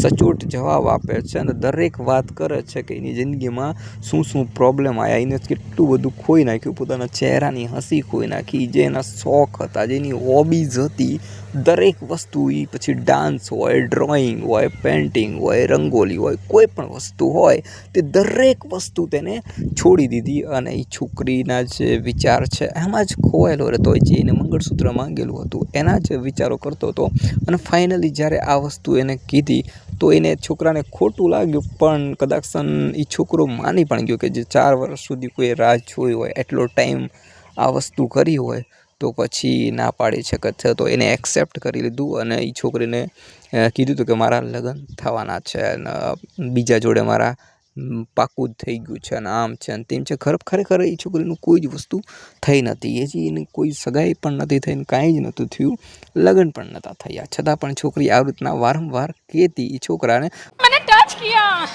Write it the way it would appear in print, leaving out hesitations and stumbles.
સચોટ જવાબ આપે છે અને દરેક વાત કરે છે કે એની જિંદગીમાં શું પ્રોબ્લેમ આવ્યા, એને કેટલું બધું ખોઈ નાખ્યું, પોતાના ચહેરાની હસી ખોઈ નાખી, જે એના શોખ હતા, જેની હોબીઝ હતી, દરેક વસ્તુ, એ પછી ડાન્સ હોય, ડ્રોઈંગ હોય, પેઇન્ટિંગ હોય, રંગોલી હોય, કોઈ પણ વસ્તુ હોય તે દરેક વસ્તુ તેને છોડી દીધી અને એ છોકરીના જે વિચાર છે એમાં જ ખોવાયેલો રહેતો હોય, જે એને મંગળસૂત્ર માંગેલું હતું એના જ વિચારો કરતો હતો. અને ફાઇનલી જ્યારે આ વસ્તુ એને કીધી તો એને છોકરાને ખોટું લાગ્યું, પણ કદાચ એ છોકરો માની પણ ગયો કે જે 4 વર્ષ સુધી કોઈ રાહ જોઈ હોય, એટલો ટાઈમ આ વસ્તુ કરી હોય તો પછી ના પાડી શકે છે. તો એને એક્સેપ્ટ કરી લીધું અને એ છોકરીને કીધું હતું કે મારા લગ્ન થવાના છે અને બીજા જોડે મારા પાકું જ થઈ ગયું છે અને આમ છે અને તેમ છે. ખરેખર એ છોકરીનું કોઈ જ વસ્તુ થઈ નથી, હજી એની કોઈ સગાઈ પણ નથી થઈ, કાંઈ જ નહોતું થયું, લગ્ન પણ નહોતા થયા, છતાં પણ છોકરી આ રીતના વારંવાર કહેતી એ છોકરાને, મને ટચ કિયા